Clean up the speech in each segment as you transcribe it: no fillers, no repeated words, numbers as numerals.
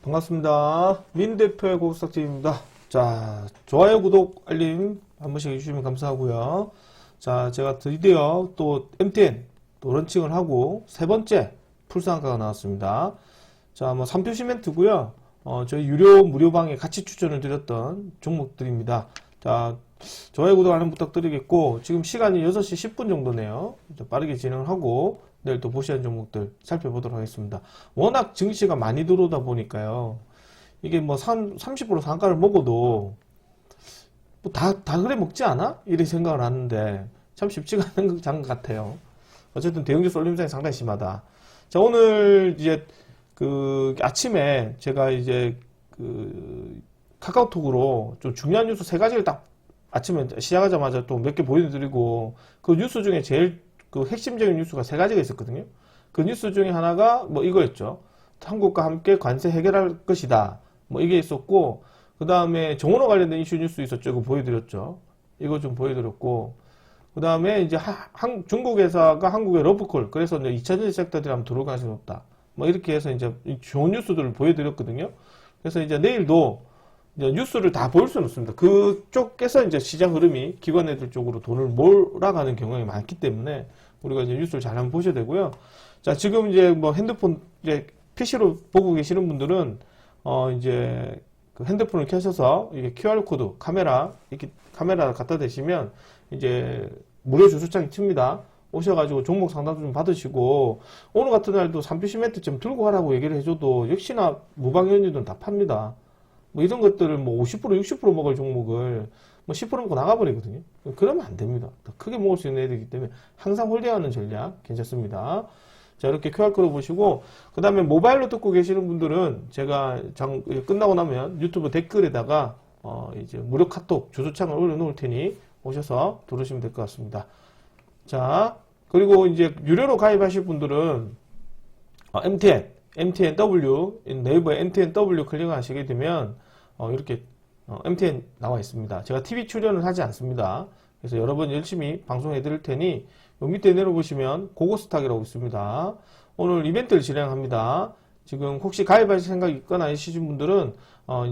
반갑습니다. 민 대표의 고급삭제입니다. 자, 좋아요, 구독, 알림 한 번씩 해주시면 감사하고요. 자, 제가 드디어 또 MTN 또 런칭을 하고 세 번째 풀상가가 나왔습니다. 자, 뭐 3표 시멘트고요. 저희 무료방에 같이 추천을 드렸던 종목들입니다. 자, 좋아요, 구독, 알림 부탁드리겠고, 지금 시간이 6시 10분 정도네요. 빠르게 진행을 하고, 내일 또 보시는 종목들 살펴보도록 하겠습니다. 워낙 증시가 많이 들어오다 보니까요. 이게 뭐 30% 상가를 먹어도, 뭐 다 그래 먹지 않아? 이렇게 생각을 하는데, 참 쉽지가 않은 장 같아요. 어쨌든 대형주 쏠림상이 상당히 심하다. 자, 오늘 이제 아침에 제가 이제 카카오톡으로 좀 중요한 뉴스 세 가지를 딱 아침에 시작하자마자 또 몇 개 보여드리고, 그 뉴스 중에 제일 핵심적인 뉴스가 세 가지가 있었거든요. 그 뉴스 중에 하나가 뭐 이거였죠. 한국과 함께 관세 해결할 것이다. 뭐 이게 있었고, 그 다음에 정원호 관련된 이슈 뉴스 있었죠. 이거 보여드렸죠. 이거 좀 보여드렸고, 그 다음에 이제 중국 회사가 한국에 러브콜, 그래서 이제 2차전지 섹터들이 하면 들어올 가능성이 높다. 뭐 이렇게 해서 이제 좋은 뉴스들을 보여드렸거든요. 그래서 이제 내일도 이제 뉴스를 다 보일 수는 없습니다. 그쪽에서 이제 시장 흐름이 기관애들 쪽으로 돈을 몰아가는 경향이 많기 때문에 우리가 이제 뉴스를 잘 한번 보셔야 되고요. 자, 지금 이제 뭐 핸드폰, 이제 PC로 보고 계시는 분들은, 이제 그 핸드폰을 켜셔서 이게 QR코드, 이렇게 카메라 갖다 대시면 이제 무료 주소창이 틉니다. 오셔가지고 종목 상담 좀 받으시고, 오늘 같은 날도 3표 시멘트 좀 들고 가라고 얘기를 해줘도 역시나 무방현유들은 다 팝니다. 뭐 이런 것들을 뭐 50%, 60% 먹을 종목을 뭐 10% 먹고 나가버리거든요. 그러면 안 됩니다. 더 크게 먹을 수 있는 애들이기 때문에 항상 홀딩하는 전략 괜찮습니다. 자, 이렇게 QR코드 보시고, 그 다음에 모바일로 듣고 계시는 분들은 제가 끝나고 나면 유튜브 댓글에다가 이제 무료 카톡 주소창을 올려놓을 테니 오셔서 들으시면 될 것 같습니다. 자, 그리고 이제 유료로 가입하실 분들은 MTNW, 네이버에 MTNW 클릭하시게 되면 이렇게 MTN 나와 있습니다. 제가 TV 출연을 하지 않습니다. 그래서 여러분 열심히 방송해 드릴 테니 밑에 내려보시면 고고스탁이라고 있습니다. 오늘 이벤트를 진행합니다. 지금 혹시 가입하실 생각이 있거나 있으신 분들은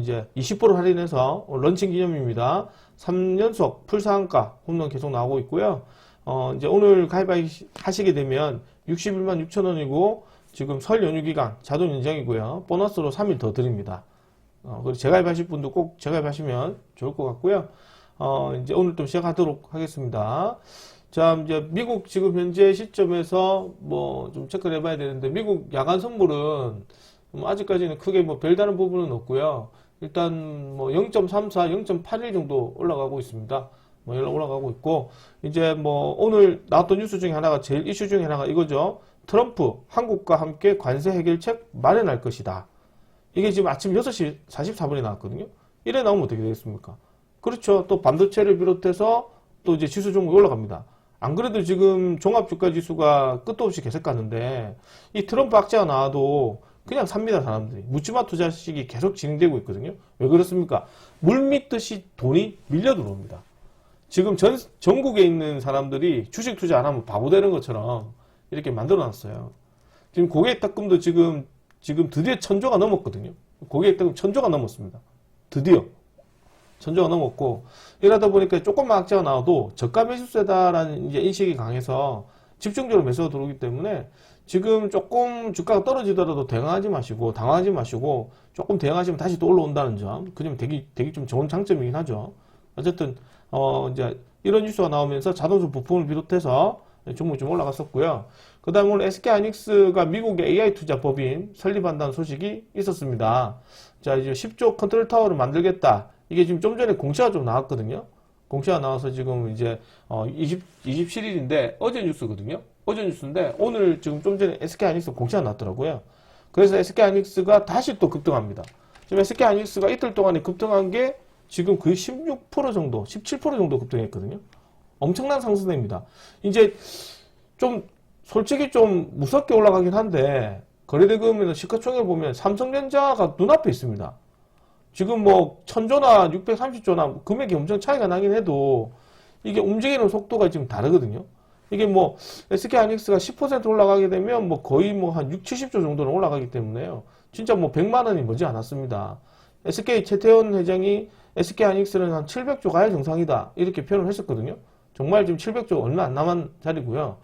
이제 20% 할인해서 런칭 기념입니다. 3연속 풀상한가 홈런 계속 나오고 있고요. 이제 오늘 가입하시게 되면 61만 6천원이고 지금 설 연휴 기간 자동 연장이고요. 보너스로 3일 더 드립니다. 그리고 재가입하실 분도 꼭 재가입하시면 좋을 것 같고요. 이제 오늘 또 시작하도록 하겠습니다. 자, 이제 미국 지금 현재 시점에서 뭐 좀 체크를 해봐야 되는데, 미국 야간 선물은 아직까지는 크게 뭐 별다른 부분은 없고요. 일단 뭐 0.34, 0.81 정도 올라가고 있습니다. 뭐 올라가고 있고, 이제 뭐 오늘 나왔던 뉴스 중에 하나가 제일 이슈 중에 하나가 이거죠. 트럼프, 한국과 함께 관세 해결책 마련할 것이다. 이게 지금 아침 6시 44분에 나왔거든요. 이래 나오면 어떻게 되겠습니까? 그렇죠. 또 반도체를 비롯해서 또 이제 지수 종목이 올라갑니다. 안 그래도 지금 종합주가 지수가 끝도 없이 계속 가는데, 이 트럼프 악재가 나와도 그냥 삽니다, 사람들이. 묻지마 투자식이 계속 진행되고 있거든요. 왜 그렇습니까? 물 믿듯이 돈이 밀려 들어옵니다. 지금 전국에 있는 사람들이 주식 투자 안 하면 바보 되는 것처럼 이렇게 만들어 놨어요. 지금 고객 입금도 지금 드디어 1000조가 넘었거든요. 고객 입금 1000조가 넘었습니다. 드디어 1000조가 넘었고, 이러다 보니까 조금만 악재가 나와도 저가 매수세다라는 이제 인식이 강해서 집중적으로 매수가 들어오기 때문에 지금 조금 주가가 떨어지더라도 당황하지 마시고 조금 대응하시면 다시 또 올라온다는 점, 그 점 되게 좀 좋은 장점이긴 하죠. 어쨌든 이제 이런 뉴스가 나오면서 자동차 부품을 비롯해서 종목이 좀 올라갔었고요. 그 다음에 오늘 SK하이닉스가 미국의 AI 투자 법인 설립한다는 소식이 있었습니다. 자, 이제 10조 컨트롤 타워를 만들겠다. 이게 지금 좀 전에 공시가 좀 나왔거든요. 공시가 나와서 지금 이제 27일인데 어제 뉴스거든요. 어제 뉴스인데 오늘 지금 좀 전에 SK하이닉스 공시가 나왔더라고요. 그래서 SK하이닉스가 다시 또 급등합니다. 지금 SK하이닉스가 이틀 동안에 급등한 게 지금 거의 16% 정도, 17% 정도 급등했거든요. 엄청난 상승입니다. 이제 좀 솔직히 좀 무섭게 올라가긴 한데, 거래대금이나 시가총액 보면 삼성전자가 눈앞에 있습니다. 지금 뭐 1000조나 630조나 금액이 엄청 차이가 나긴 해도 이게 움직이는 속도가 지금 다르거든요. 이게 뭐 SK하이닉스가 10% 올라가게 되면 뭐 거의 뭐 한 6, 70조 정도는 올라가기 때문에요. 진짜 뭐 100만 원이 머지 않았습니다. SK 최태원 회장이 SK 하이닉스는 한 700조 가야 정상이다. 이렇게 표현을 했었거든요. 정말 지금 700조 얼마 안 남은 자리고요.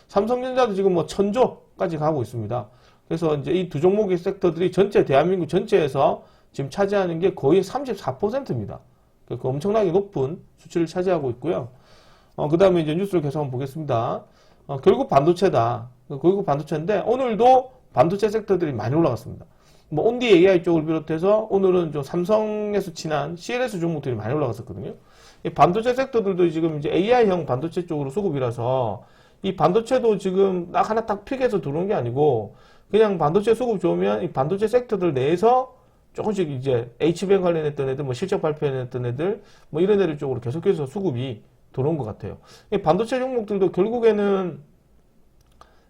삼성전자도 지금 뭐 1000조까지 가고 있습니다. 그래서 이제 이 두 종목의 섹터들이 전체 대한민국 전체에서 지금 차지하는 게 거의 34%입니다. 그 엄청나게 높은 수치를 차지하고 있고요. 그 다음에 이제 뉴스를 계속 한번 보겠습니다. 결국 반도체다. 결국 반도체인데 오늘도 반도체 섹터들이 많이 올라갔습니다. 뭐 온디 AI 쪽을 비롯해서 오늘은 좀 삼성에서 친한 CLS 종목들이 많이 올라갔었거든요. 이 반도체 섹터들도 지금 이제 AI형 반도체 쪽으로 수급이라서 이 반도체도 지금 딱 하나 딱 픽해서 들어온 게 아니고 그냥 반도체 수급 좋으면 이 반도체 섹터들 내에서 조금씩 이제 HBM 관련했던 애들, 뭐 실적 발표했던 애들, 뭐 이런 애들 쪽으로 계속해서 수급이 들어온 것 같아요. 이 반도체 종목들도 결국에는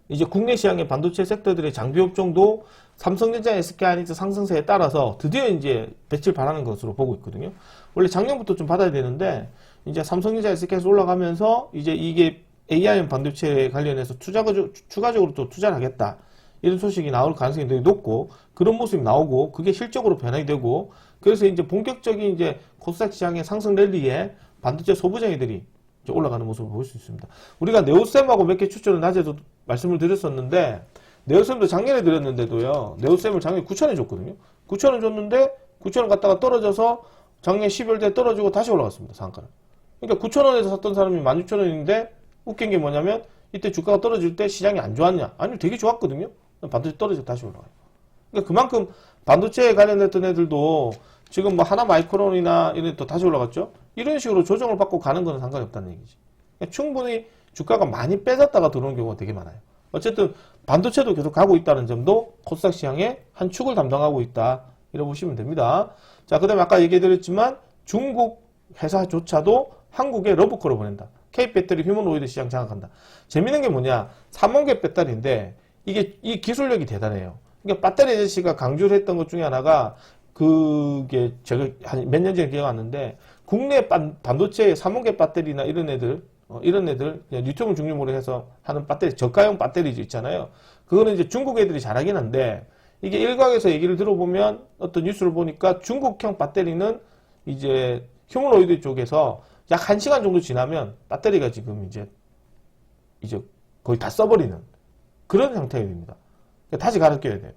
이제 국내 시장의 반도체 섹터들의 장비 업종도 삼성전자, SK하이닉스 상승세에 따라서 드디어 이제 배치를 바라는 것으로 보고 있거든요. 원래 작년부터 좀 받아야 되는데 이제 삼성전자, SK에서 올라가면서 이제 이게 AI 반도체 관련해서 추가적으로 또 투자를 하겠다. 이런 소식이 나올 가능성이 되게 높고 그런 모습이 나오고 그게 실적으로 변화가 되고 그래서 이제 본격적인 이제 코스닥 시장의 상승 랠리에 반도체 소부장애들이 이제 올라가는 모습을 볼 수 있습니다. 우리가 네오셈하고 몇 개 추천을 낮에도 말씀을 드렸었는데 네오셈도 작년에 드렸는데도요. 네오셈을 작년에 9,000원 줬거든요. 9,000원 줬는데 9,000원 갔다가 떨어져서 작년 12월에 떨어지고 다시 올라갔습니다. 상한가는. 그러니까 9,000원에서 샀던 사람이 16,000원인데 웃긴 게 뭐냐면 이때 주가가 떨어질 때 시장이 안 좋았냐? 아니요, 되게 좋았거든요. 반도체 떨어져 다시 올라가요. 그러니까 그만큼 반도체에 관련됐던 애들도 지금 뭐 하나 마이크론이나 이런 또 다시 올라갔죠. 이런 식으로 조정을 받고 가는 건 상관이 없다는 얘기지. 그러니까 충분히 주가가 많이 빼졌다가 들어오는 경우가 되게 많아요. 어쨌든 반도체도 계속 가고 있다는 점도 코스닥 시장의 한 축을 담당하고 있다. 이렇게 보시면 됩니다. 자, 그 다음에 아까 얘기해드렸지만 중국 회사조차도 한국에 러브콜을 보낸다. K배터리 휴머노이드 시장 장악한다. 재밌는 게 뭐냐? 3원계 배터리인데 이게 이 기술력이 대단해요. 그러니까 배터리 아저씨가 강조를 했던 것 중에 하나가 그게 제가 한 몇 년 전에 기억났는데 국내 반도체 3원계 배터리나 이런 애들 리튬을 중심으로 해서 하는 배터리 저가형 배터리 있잖아요. 그거는 이제 중국 애들이 잘하긴 한데 이게 일각에서 얘기를 들어보면 어떤 뉴스를 보니까 중국형 배터리는 이제 휴머노이드 쪽에서 약 1시간 정도 지나면 배터리가 지금 이제 거의 다 써버리는 그런 형태가 됩니다. 그러니까 다시 갈아 껴야 돼요.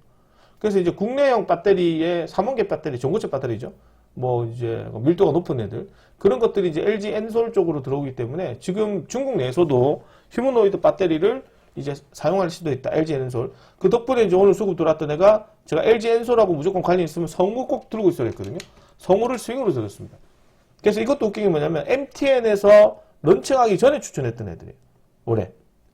그래서 이제 국내형 배터리에 3원계 배터리, 전고체 배터리죠. 뭐 이제 밀도가 높은 애들 그런 것들이 이제 LG 엔솔 쪽으로 들어오기 때문에 지금 중국 내에서도 휴머노이드 배터리를 이제 사용할 수도 있다. LG 엔솔. 그 덕분에 이제 오늘 수급 들어왔던 애가 제가 LG 엔솔하고 무조건 관련 있으면 성우 꼭 들고 있어야 했거든요. 성우를 스윙으로 들었습니다. 그래서 이것도 웃긴 게 뭐냐면 MTN에서 런칭하기 전에 추천했던 애들이에요. 올해.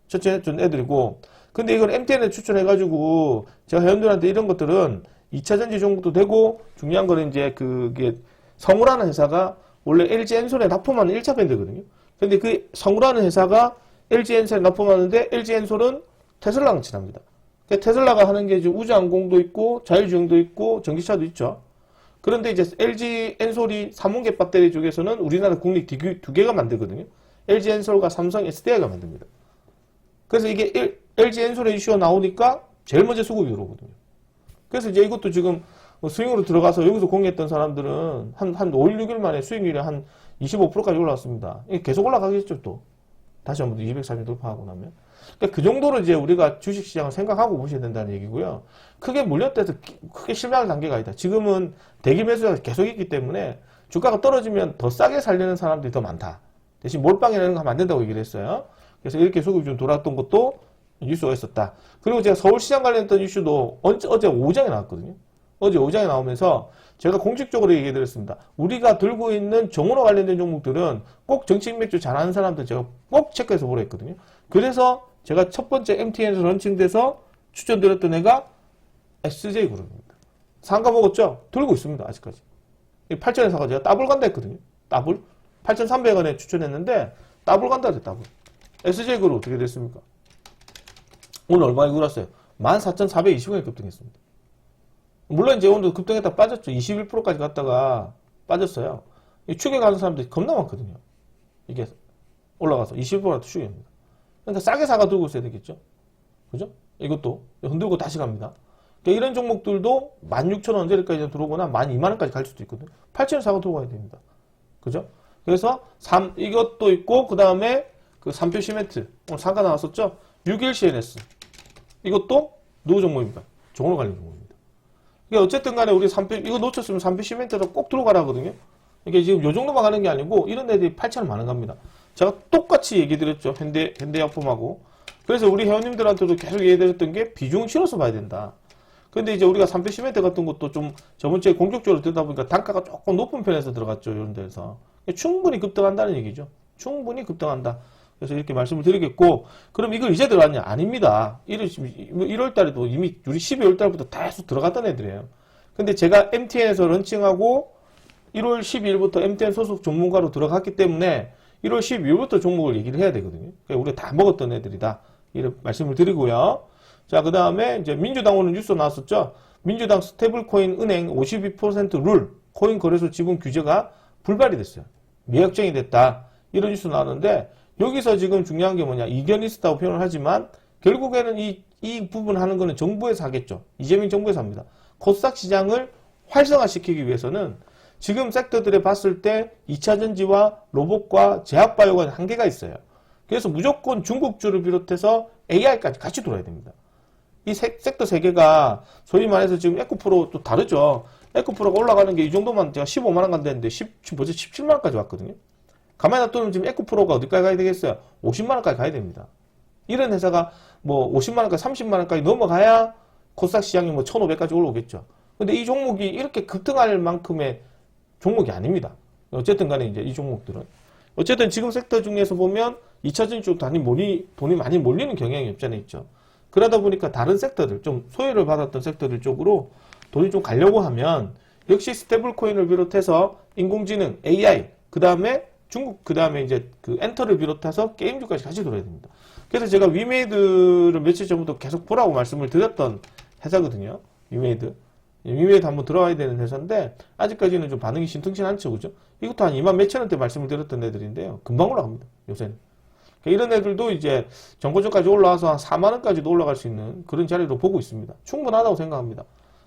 추천했던 애들이고 근데 이걸 MTN에 추천해가지고 제가 회원들한테 이런 것들은 2차전지 종목도 되고 중요한 거는 이제 그게 성우라는 회사가 원래 LG 엔솔에 납품하는 1차 밴드거든요. 근데 그 성우라는 회사가 LG 엔솔에 납품하는데 LG 엔솔은 테슬라랑 친합니다. 테슬라가 하는 게 이제 우주항공도 있고 자율주행도 있고 전기차도 있죠. 그런데 이제 LG 엔솔이 3원계 배터리 쪽에서는 우리나라 국립 두 개가 만들거든요. LG 엔솔과 삼성 SDI가 만듭니다. 그래서 이게 LG 엔솔의 이슈가 나오니까 제일 먼저 수급이 들어오거든요. 그래서 이제 이것도 지금 스윙으로 들어가서 여기서 공개했던 사람들은 한 5일, 6일 만에 수익률이 한 25%까지 올라왔습니다. 이게 계속 올라가겠죠, 또. 다시 한번 240일 돌파하고 나면. 그러니까 그 정도로 이제 우리가 주식시장을 생각하고 보셔야 된다는 얘기고요. 크게 물렸대서 크게 실망할 단계가 아니다. 지금은 대기 매수가 계속 있기 때문에 주가가 떨어지면 더 싸게 살려는 사람들이 더 많다. 대신 몰빵이라는 거 하면 안 된다고 얘기를 했어요. 그래서 이렇게 수급이 좀 돌았던 것도 뉴스가 있었다. 그리고 제가 서울시장 관련했던 이슈도 어제 오후장에 나왔거든요. 어제 오후장에 나오면서 제가 공식적으로 얘기해 드렸습니다. 우리가 들고 있는 정원화 관련된 종목들은 꼭 정치인맥주 잘하는 사람들 제가 꼭 체크해서 보라 했거든요. 그래서 제가 첫 번째 MTN에서 런칭돼서 추천드렸던 애가 SJ그룹입니다. 상가 먹었죠? 들고 있습니다. 아직까지. 8,000원 사가 제가 더블 간다 했거든요. 더블. 8,300원에 추천했는데 더블 간다 했어요. 더블. SJ그룹 어떻게 됐습니까? 오늘 얼마에 올랐어요? 14,420원에 급등했습니다. 물론 이제 오늘 급등했다 빠졌죠. 21%까지 갔다가 빠졌어요. 추격에 가는 사람들이 겁나 많거든요. 이게 올라가서 21%라도 추격입니다. 그러니까 싸게 사가 들고 있어야 되겠죠. 그죠? 이것도 흔들고 다시 갑니다. 그러니까 이런 종목들도 16,000원대까지 들어오거나 12,000원까지 갈 수도 있거든요. 8,000원 사고 들어가야 됩니다. 그죠? 그래서 이것도 있고, 그 다음에 그 삼표 시멘트. 오늘 상가 나왔었죠? 6일 CNS. 이것도 누구 종목입니까? 종으로 관련 종목입니다. 그러니까 어쨌든 간에 우리 이거 놓쳤으면 삼표 시멘트로 꼭 들어가라 하거든요. 이게 지금 요 정도만 가는 게 아니고, 이런 애들이 8,000원 많은 겁니다. 제가 똑같이 얘기 드렸죠. 현대약품하고. 그래서 우리 회원님들한테도 계속 얘기 드렸던 게 비중을 실어서 봐야 된다. 근데 이제 우리가 삼표 시멘트 같은 것도 좀 저번주에 공격적으로 들다 보니까 단가가 조금 높은 편에서 들어갔죠. 이런 데서. 충분히 급등한다는 얘기죠. 충분히 급등한다. 그래서 이렇게 말씀을 드리겠고, 그럼 이걸 이제 들어갔냐? 아닙니다. 1월 달에도 이미 우리 12월 달부터 계속 들어갔던 애들이에요. 근데 제가 MTN에서 런칭하고 1월 12일부터 MTN 소속 전문가로 들어갔기 때문에 1월 12일부터 종목을 얘기를 해야 되거든요. 그러니까 우리가 다 먹었던 애들이다. 이런 말씀을 드리고요. 자, 그 다음에 이제 민주당 오늘 뉴스 나왔었죠. 민주당 스테이블코인 은행 52%룰 코인 거래소 지분 규제가 불발이 됐어요. 미확정이 됐다. 이런 뉴스 나왔는데 여기서 지금 중요한 게 뭐냐. 이견이 있었다고 표현을 하지만 결국에는 이 부분 하는 거는 정부에서 하겠죠. 이재명 정부에서 합니다. 코스닥 시장을 활성화시키기 위해서는 지금 섹터들에 봤을 때 2차전지와 로봇과 제약바이오가 한계가 있어요. 그래서 무조건 중국주를 비롯해서 AI까지 같이 돌아야 됩니다. 이 섹터 세 개가 소위 말해서 지금 에코프로 또 다르죠. 에코프로가 올라가는 게 이 정도만 제가 15만원 간다는데 벌써 17만원까지 왔거든요. 가만히 놔두면 지금 에코프로가 어디까지 가야 되겠어요? 50만원까지 가야 됩니다. 이런 회사가 뭐 50만원까지 30만원까지 넘어가야 코스닥 시장이 뭐 1500까지 올라오겠죠. 근데 이 종목이 이렇게 급등할 만큼의 종목이 아닙니다. 어쨌든 간에 이제 이 종목들은. 어쨌든 지금 섹터 중에서 보면 2차전지 쪽 돈이 많이 몰리는 경향이 없잖아요, 있죠. 그러다 보니까 다른 섹터들, 좀 소외를 받았던 섹터들 쪽으로 돈이 좀 가려고 하면 역시 스테이블 코인을 비롯해서 인공지능, AI, 그 다음에 중국, 그 다음에 이제 그 엔터를 비롯해서 게임주까지 같이 돌아야 됩니다. 그래서 제가 위메이드를 며칠 전부터 계속 보라고 말씀을 드렸던 회사거든요. 위메이드 한번 들어와야 되는 회사인데 아직까지는 좀 반응이 신통치 않죠, 그죠? 이것도 한 2만 몇천 원대 말씀을 드렸던 애들인데요. 금방 올라갑니다, 요새는. 그러니까 이런 애들도 이제 정고점까지 올라와서 한 4만 원까지도 올라갈 수 있는 그런 자리로 보고 있습니다. 충분하다고 생각합니다.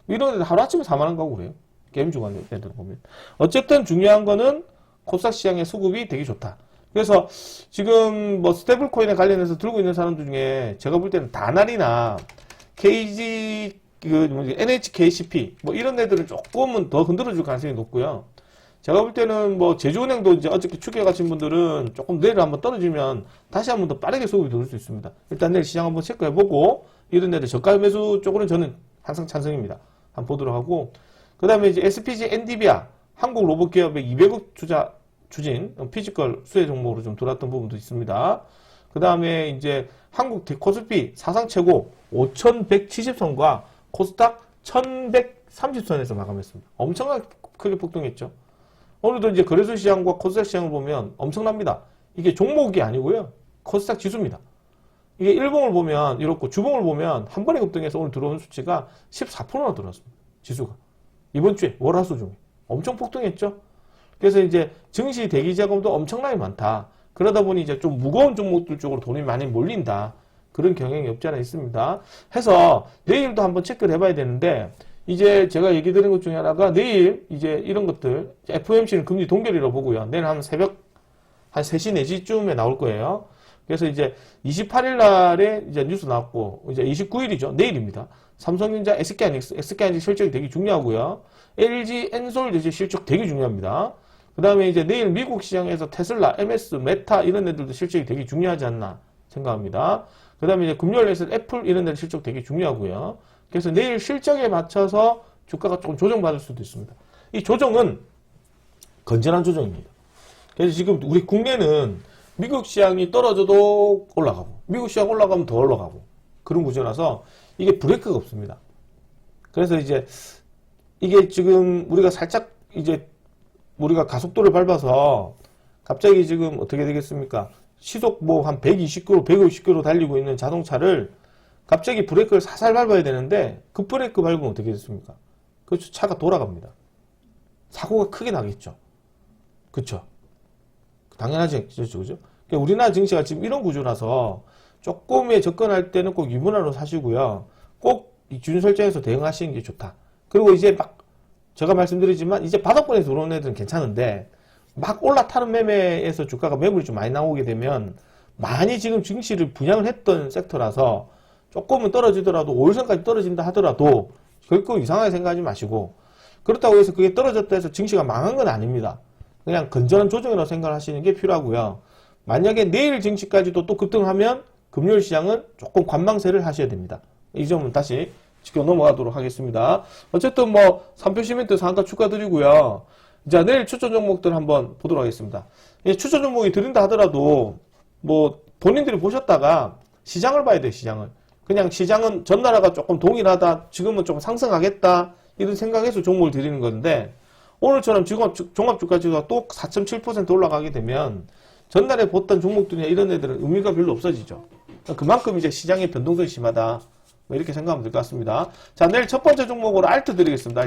이런 애들 하루아침에 4만 원 가고 그래요. 게임 주간 애들 보면. 어쨌든 중요한 거는 코스닥 시장의 수급이 되게 좋다. 그래서 지금 뭐 스테이블 코인에 관련해서 들고 있는 사람들 중에 제가 볼 때는 다날이나 KG NHKCP 뭐 이런 애들은 조금은 더 흔들어줄 가능성이 높고요. 제가 볼 때는 뭐 제주은행도 이제 어저께 추계 가신 분들은 조금 내일 한번 떨어지면 다시 한번 더 빠르게 수급이 들어올 수 있습니다. 일단 내일 시장 한번 체크해보고 이런 애들 저가 매수 쪽으로는 저는 항상 찬성입니다. 한번 보도록 하고 그 다음에 이제 SPG 엔디비아 한국 로봇 기업의 200억 투자 추진 피지컬 수혜 종목으로 좀 들어왔던 부분도 있습니다. 그 다음에 이제 한국 코스피 사상 최고 5,170선과 코스닥 1,130선에서 마감했습니다. 엄청나게 크게 폭등했죠. 오늘도 이제 거래소 시장과 코스닥 시장을 보면 엄청납니다. 이게 종목이 아니고요. 코스닥 지수입니다. 이게 일봉을 보면 이렇고 주봉을 보면 한 번에 급등해서 오늘 들어온 수치가 14%나 들어왔습니다. 지수가. 이번 주에 월화수 중에. 엄청 폭등했죠. 그래서 이제 증시 대기 자금도 엄청나게 많다. 그러다 보니 이제 좀 무거운 종목들 쪽으로 돈이 많이 몰린다. 그런 경향이 없지 않아 있습니다. 해서 내일도 한번 체크를 해봐야 되는데 이제 제가 얘기 드린 것 중에 하나가 내일 이제 이런 것들 FOMC는 금리 동결이라고 보고요. 내일 한 새벽 한 3시 4시쯤에 나올 거예요. 그래서 이제 28일 날에 이제 뉴스 나왔고 이제 29일이죠. 내일입니다. 삼성전자, SK하이닉스 실적이 되게 중요하고요. LG, 엔솔 이제 실적 되게 중요합니다. 그 다음에 이제 내일 미국 시장에서 테슬라, MS, 메타 이런 애들도 실적이 되게 중요하지 않나 생각합니다. 그 다음에 이제 금요일에서 애플 이런 애들 실적 되게 중요하고요. 그래서 내일 실적에 맞춰서 주가가 조금 조정받을 수도 있습니다. 이 조정은 건전한 조정입니다. 그래서 지금 우리 국내는 미국 시장이 떨어져도 올라가고 미국 시장 올라가면 더 올라가고 그런 구조라서 이게 브레이크가 없습니다. 그래서 이제 이게 지금 우리가 살짝 이제 우리가 가속도를 밟아서 갑자기 지금 어떻게 되겠습니까? 시속 뭐 한 120km, 150km 달리고 있는 자동차를 갑자기 브레이크를 살살 밟아야 되는데 급브레이크 밟으면 어떻게 됐습니까? 그렇죠. 차가 돌아갑니다. 사고가 크게 나겠죠. 그쵸? 당연하지, 그죠? 그러니까 우리나라 증시가 지금 이런 구조라서 조금에 접근할 때는 꼭 유문화로 사시고요. 꼭 기준 설정해서 대응하시는 게 좋다. 그리고 이제 막 제가 말씀드리지만 이제 바닥권에 들어오는 애들은 괜찮은데 막 올라타는 매매에서 주가가 매물이 좀 많이 나오게 되면 많이 지금 증시를 분양을 했던 섹터라서 조금은 떨어지더라도 5일선까지 떨어진다 하더라도 결코 이상하게 생각하지 마시고, 그렇다고 해서 그게 떨어졌다 해서 증시가 망한 건 아닙니다. 그냥 건전한 조정이라고 생각을 하시는 게 필요하고요. 만약에 내일 증시까지도 또 급등하면 금요일 시장은 조금 관망세를 하셔야 됩니다. 이 점은 다시 짚고 넘어가도록 하겠습니다. 어쨌든 뭐 3표 시멘트 상한가 축하드리고요. 자, 내일 추천 종목들 한번 보도록 하겠습니다. 추천 종목이 드린다 하더라도 뭐 본인들이 보셨다가 시장을 봐야 돼요. 시장을. 그냥 시장은 전나라가 조금 동일하다, 지금은 좀 상승하겠다 이런 생각해서 종목을 드리는 건데, 오늘처럼 지금 종합주가지수가 또 4.7% 올라가게 되면 전날에 봤던 종목들이나 이런 애들은 의미가 별로 없어지죠. 그만큼 이제 시장의 변동성이 심하다, 뭐 이렇게 생각하면 될 것 같습니다. 자, 내일 첫 번째 종목으로 알트 드리겠습니다.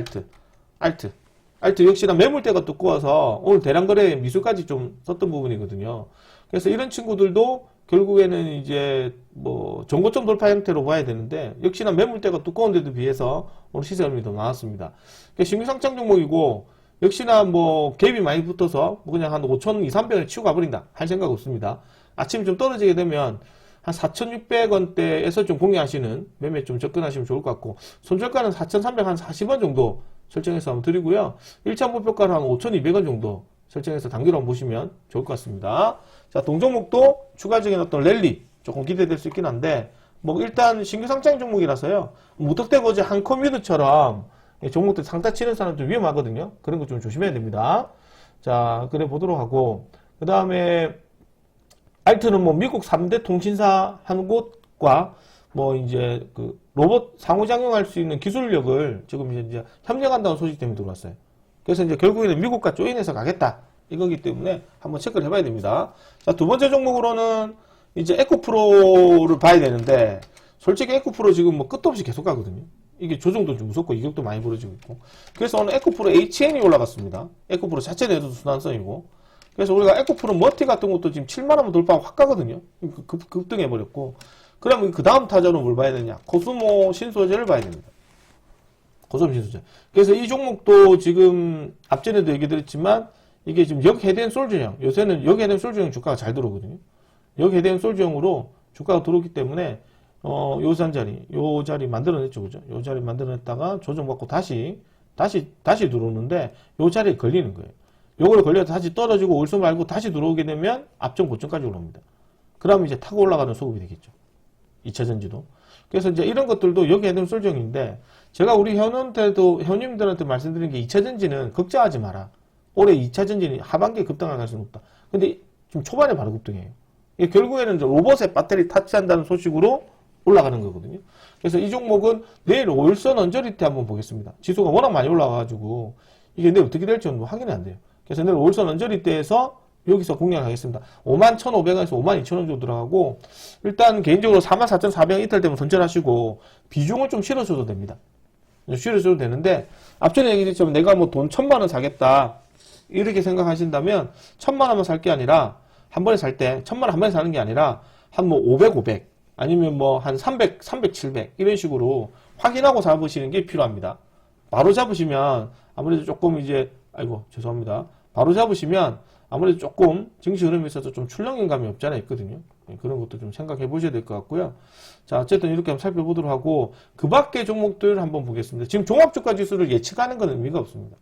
알트 역시나 매물대가 두꺼워서 오늘 대량거래 미수까지 좀 썼던 부분이거든요. 그래서 이런 친구들도 결국에는 이제 뭐 전고점 돌파 형태로 봐야 되는데, 역시나 매물대가 두꺼운 데도 비해서 오늘 시세음이 더 나왔습니다. 신규 상장 종목이고 역시나 뭐 갭이 많이 붙어서 뭐 그냥 한 5,200~300원에 치고 가버린다 할 생각 없습니다. 아침에 좀 떨어지게 되면 한 4,600원대에서 좀 공략하시는 매매 좀 접근하시면 좋을 것 같고, 손절가는 4,340원 정도 설정해서 한번 드리고요. 1차 목표가는 한 5,200원 정도 설정해서 단기로 한번 보시면 좋을 것 같습니다. 자, 동종목도 추가적인 어떤 랠리 조금 기대될 수 있긴 한데, 뭐 일단 신규 상장 종목이라서요. 무턱대고 어제 한컴퓨터처럼 종목들 상따 치는 사람 좀 위험하거든요. 그런 거 좀 조심해야 됩니다. 자, 그래 보도록 하고, 그 다음에 알트는 뭐 미국 3대 통신사 한 곳과 뭐 이제 그 로봇 상호작용할 수 있는 기술력을 지금 이제 협력한다는 소식 때문에 들어왔어요. 그래서 이제 결국에는 미국과 조인해서 가겠다 이거기 때문에 한번 체크를 해봐야 됩니다. 자, 두 번째 종목으로는 이제 에코프로를 봐야 되는데, 솔직히 에코프로 지금 뭐 끝도 없이 계속 가거든요. 이게 조정도 좀 무섭고 이격도 많이 벌어지고 있고, 그래서 오늘 에코프로 HN이 올라갔습니다. 에코프로 자체 내도 순환성이고, 그래서 우리가 에코프로 머티 같은 것도 지금 7만원 돌파하고 확 가거든요. 급등해버렸고, 그러면 그 다음 타자로 뭘 봐야 되냐? 코스모 신소재를 봐야 됩니다. 코스모 신소재. 그래서 이 종목도 지금 앞전에도 얘기 드렸지만 이게 지금 역헤드앤솔저형, 요새는 역헤드앤솔저형 주가가 잘 들어오거든요. 역헤드앤솔저형으로 주가가 들어오기 때문에 요 자리 만들어냈죠, 그죠? 요 자리 만들어냈다가 조정받고 다시 들어오는데 요 자리에 걸리는 거예요. 요걸 걸려서 다시 떨어지고 올수 말고 다시 들어오게 되면 앞전 고점까지 올라옵니다. 그러면 이제 타고 올라가는 소급이 되겠죠. 2차전지도. 그래서 이제 이런 것들도 역헤드앤솔저형인데, 제가 우리 현님들한테 말씀드린 게 2차전지는 걱정하지 마라. 올해 2차전지는 하반기에 급등할 가능성이 높다. 근데 지금 초반에 바로 급등해요. 이게 결국에는 이제 로봇에 배터리 타치한다는 소식으로 올라가는 거거든요. 그래서 이 종목은 내일 5일선 언저리 때 한번 보겠습니다. 지수가 워낙 많이 올라가가지고 이게 내일 어떻게 될지 는 확인이 안 돼요. 그래서 내일 5일선 언저리 때에서 여기서 공략하겠습니다. 51,500원에서 52,000원 정도 들어가고, 일단 개인적으로 44,400원 이탈되면 손절하시고 비중을 좀 실어줘도 됩니다. 실어줘도 되는데, 앞전에 얘기했지만 내가 뭐 돈 1,000만원 사겠다 이렇게 생각하신다면 1,000만원만 살 게 아니라 한 번에 살 때 1,000만원 한 번에 사는 게 아니라 한 뭐 500 아니면 뭐 한 300 700 이런 식으로 확인하고 잡으시는 게 필요합니다. 바로 잡으시면 아무래도 조금 이제 바로 잡으시면 아무래도 조금 증시 흐름에 있어서 좀 출렁임감이 없지 않아 있거든요. 그런 것도 좀 생각해 보셔야 될 것 같고요. 자, 어쨌든 이렇게 한번 살펴보도록 하고, 그 밖의 종목들 한번 보겠습니다. 지금 종합주가 지수를 예측하는 건 의미가 없습니다.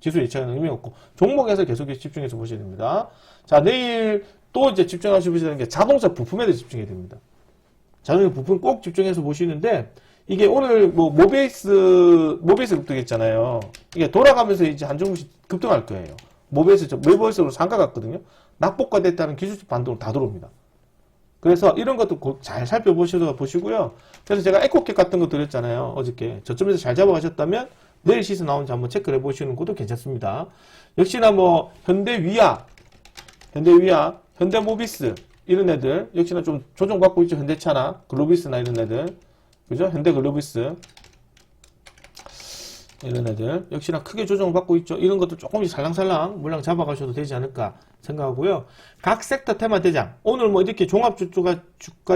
지수 예측하는 의미가 없고, 종목에서 계속 집중해서 보셔야 됩니다. 자, 내일 또 이제 집중하셔야 되는 게 자동차 부품에 대해 집중해야 됩니다. 자동차 부품 꼭 집중해서 보시는데, 이게 오늘 뭐 모베이스 급등했잖아요. 이게 돌아가면서 이제 한 종목씩 급등할 거예요. 모베이스로 상가 갔거든요. 낙폭과 됐다는 기술적 반동으로 다 들어옵니다. 그래서 이런 것도 잘 살펴보시고요. 그래서 제가 에코캡 같은 거 드렸잖아요. 어저께. 저점에서 잘 잡아가셨다면 내일 시세 나오는지 한번 체크를 해보시는 것도 괜찮습니다. 역시나 뭐 현대위아, 현대모비스 이런 애들 역시나 좀 조정받고 있죠. 현대차나 글로비스나 이런 애들, 그죠? 현대글로비스 이런 애들 역시나 크게 조정받고 있죠. 이런 것도 조금씩 살랑살랑 물량 잡아가셔도 되지 않을까 생각하고요. 각 섹터 테마 대장, 오늘 뭐 이렇게 종합주가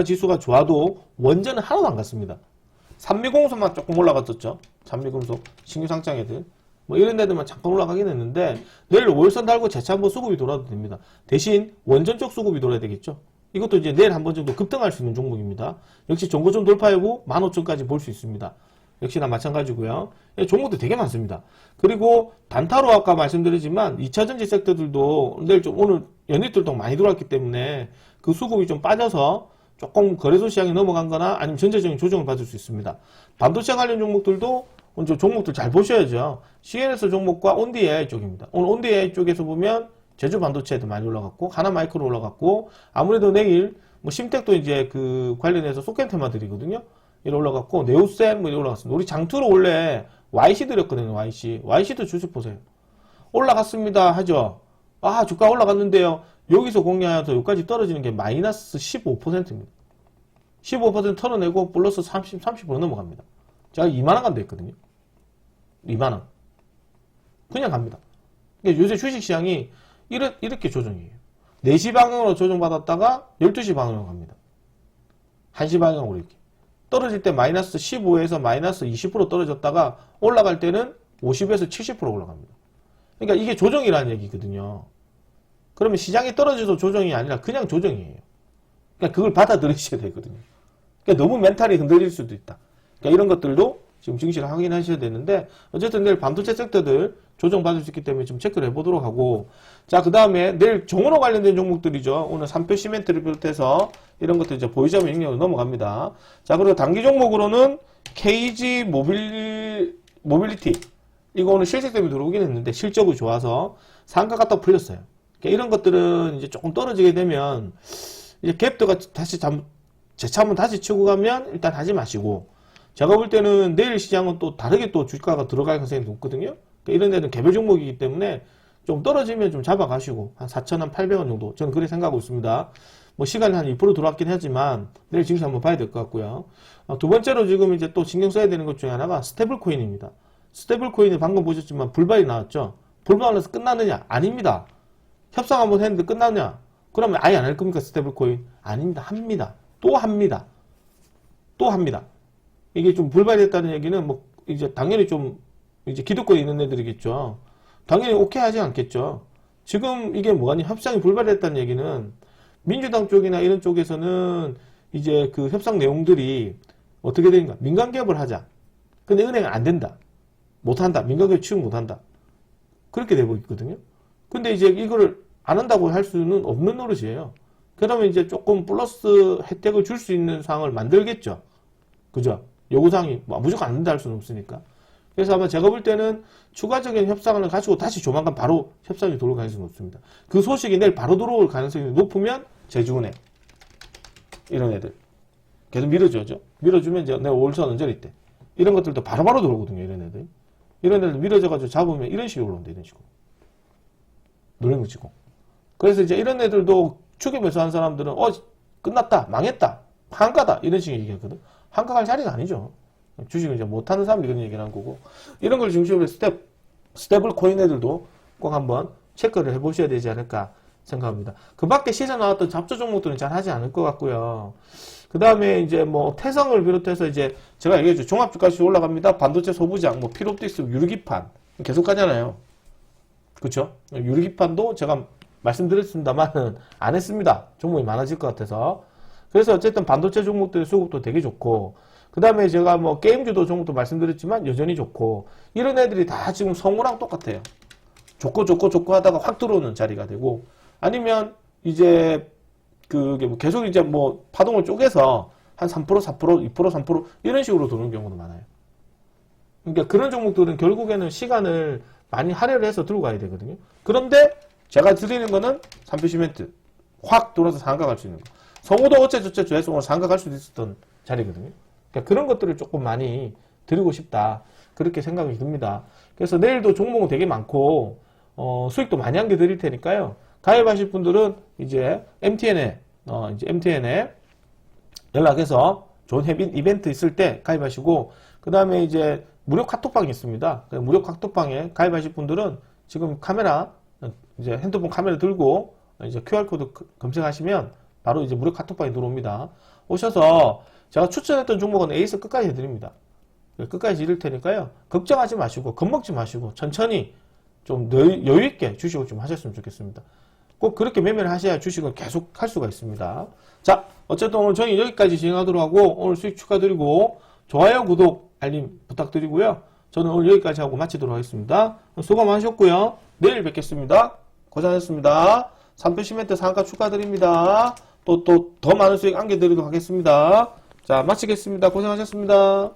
지수가 좋아도 원전은 하나도 안 갔습니다. 산미금속만 조금 올라갔었죠. 산미금속, 신규상장 애들. 뭐 이런 애들만 잠깐 올라가긴 했는데 내일 월선 달고 재차 한번 수급이 돌아도 됩니다. 대신 원전 쪽 수급이 돌아야 되겠죠. 이것도 이제 내일 한 번 정도 급등할 수 있는 종목입니다. 역시 종고점 돌파하고 15,000까지 볼 수 있습니다. 역시나 마찬가지고요. 종목도 되게 많습니다. 그리고 단타로 아까 말씀드리지만 2차전지 섹터들도 내일 좀 오늘 연이틀 동안 많이 들어왔기 때문에 그 수급이 좀 빠져서 조금 거래소 시장에 넘어간 거나 아니면 전체적인 조정을 받을 수 있습니다. 반도체 관련 종목들도 먼저 종목들 잘 보셔야죠. CNS 종목과 온디AI 쪽입니다. 오늘 온디AI 쪽에서 보면 제주 반도체도 많이 올라갔고 하나마이크로 올라갔고 아무래도 내일 뭐 심텍도 이제 그 관련해서 소켓 테마들이거든요. 이렇게 올라갔고 네오센 뭐 이렇게 올라갔습니다. 우리 장투로 원래 YC 드렸거든요. YC도 주식 보세요. 올라갔습니다 하죠. 아 주가 올라갔는데요. 여기서 공략해서 여기까지 떨어지는 게 마이너스 15%입니다. 15% 털어내고 플러스 30% 넘어갑니다. 제가 2만원 간다 했거든요. 2만원. 그냥 갑니다. 그러니까 요새 주식시장이 이렇게 조정이에요. 4시 방향으로 조정받았다가 12시 방향으로 갑니다. 1시 방향으로 이렇게. 떨어질 때 마이너스 15에서 마이너스 20% 떨어졌다가 올라갈 때는 50에서 70% 올라갑니다. 그러니까 이게 조정이라는 얘기거든요. 그러면 시장이 떨어져서 조정이 아니라 그냥 조정이에요. 그러니까 그걸 받아들이셔야 되거든요. 그러니까 너무 멘탈이 흔들릴 수도 있다. 그러니까 이런 것들도 지금 증시를 확인하셔야 되는데 어쨌든 내일 반도체 섹터들 조정받을 수 있기 때문에 좀 체크를 해보도록 하고 자 그 다음에 내일 정원호 관련된 종목들이죠. 오늘 삼표 시멘트를 비롯해서 이런 것들 이제 보유자면 영역으로 넘어갑니다. 자 그리고 단기 종목으로는 KG 모빌리티 이거 오늘 실적 때문에 들어오긴 했는데 실적이 좋아서 상가 갔다 풀렸어요. 그러니까 이런 것들은 이제 조금 떨어지게 되면 이제 갭도가 다시 재차 한번 다시 치고 가면 일단 하지 마시고 제가 볼 때는 내일 시장은 또 다르게 또 주가가 들어갈 가능성이 높거든요. 그러니까 이런 데는 개별 종목이기 때문에 좀 떨어지면 좀 잡아가시고 한 4,800원 정도 저는 그렇게 생각하고 있습니다. 뭐 시간이 한 2% 들어왔긴 하지만 내일 증시 한번 봐야 될 것 같고요. 두 번째로 지금 이제 또 신경 써야 되는 것 중에 하나가 스테이블 코인입니다. 스테이블 코인이 방금 보셨지만 불발이 나왔죠. 불발을 해서 끝났느냐? 아닙니다. 협상 한번 했는데 끝났냐? 그러면 아예 안 할 겁니까? 스테이블 코인? 아닙니다. 합니다. 또 합니다. 또 합니다. 이게 좀 불발됐다는 얘기는 뭐 이제 당연히 좀 이제 기득권이 있는 애들이겠죠. 당연히 오케이 하지 않겠죠. 지금 이게 뭐가니 협상이 불발됐다는 얘기는 민주당 쪽이나 이런 쪽에서는 이제 그 협상 내용들이 어떻게 되는가? 민간 기업을 하자. 근데 은행은 안 된다. 못한다. 민간 기업 취급 못한다. 그렇게 되고 있거든요. 근데 이제 이거를 안 한다고 할 수는 없는 노릇이에요. 그러면 이제 조금 플러스 혜택을 줄 수 있는 상황을 만들겠죠. 그죠? 요구사항이 무조건 안 된다 할 수는 없으니까. 그래서 아마 제가 볼 때는 추가적인 협상을 가지고 다시 조만간 바로 협상이 들어올 가능성이 높습니다. 그 소식이 내일 바로 들어올 가능성이 높으면 제주은행 이런 애들 계속 밀어줘죠. 밀어주면 이제 내가 월선 언저리 때 이런 것들도 바로바로 들어오거든요. 이런 애들. 이런 애들 밀어져가지고 잡으면 이런 식으로 올라온다. 이런 식으로. 노랭 붙이고. 그래서 이제 이런 애들도 추격 매수한 사람들은 끝났다. 망했다. 한가다. 이런 식의 얘기했거든. 한가 갈 자리가 아니죠. 주식을 이제 못하는 사람들이 그런 얘기를 한 거고. 이런 걸 중심으로 스테이블 코인 애들도 꼭 한번 체크를 해보셔야 되지 않을까 생각합니다. 그 밖에 시세 나왔던 잡조 종목들은 잘 하지 않을 것 같고요. 그 다음에 이제 뭐 태성을 비롯해서 이제 제가 얘기했죠. 종합주가시 올라갑니다. 반도체 소부장, 뭐 필옵틱스, 유리기판 계속 가잖아요. 그쵸? 유리기판도 제가 말씀드렸습니다만 안 했습니다. 종목이 많아질 것 같아서. 그래서 어쨌든 반도체 종목들의 수급도 되게 좋고 그 다음에 제가 뭐 게임주도 종목도 말씀드렸지만 여전히 좋고 이런 애들이 다 지금 성우랑 똑같아요. 좋고 하다가 확 들어오는 자리가 되고 아니면 이제 그게 뭐 계속 이제 뭐 파동을 쪼개서 한 3%, 4%, 2%, 3% 이런 식으로 도는 경우도 많아요. 그러니까 그런 종목들은 결국에는 시간을 많이 할애를 해서 들고 가야 되거든요. 그런데 제가 드리는 거는 삼표 시멘트 확 돌아서 상가 갈 수 있는 거. 성우도 어째저째 해서 오늘 상가 갈 수도 있었던 자리거든요. 그러니까 그런 것들을 조금 많이 드리고 싶다. 그렇게 생각이 듭니다. 그래서 내일도 종목은 되게 많고 수익도 많이 한개 드릴 테니까요. 가입하실 분들은 이제 MTN에 연락해서 좋은 이벤트 있을 때 가입하시고 그 다음에 이제 무료 카톡방이 있습니다. 무료 카톡방에 가입하실 분들은 지금 카메라 이제 핸드폰 카메라 들고 이제 QR코드 검색하시면 바로 이제 무료 카톡방에 들어옵니다. 오셔서 제가 추천했던 종목은 에이스 끝까지 해드립니다. 끝까지 이를 테니까요. 걱정하지 마시고 겁먹지 마시고 천천히 좀 여유 있게 주식을 좀 하셨으면 좋겠습니다. 꼭 그렇게 매매를 하셔야 주식을 계속 할 수가 있습니다. 자, 어쨌든 오늘 저희 여기까지 진행하도록 하고 오늘 수익 축하드리고 좋아요, 구독, 알림 부탁드리고요. 저는 오늘 여기까지 하고 마치도록 하겠습니다. 수고 많으셨고요. 내일 뵙겠습니다. 고생하셨습니다. 3표 시멘트 상한가 축하드립니다. 또 더 많은 수익 안겨드리도록 하겠습니다. 자, 마치겠습니다. 고생하셨습니다.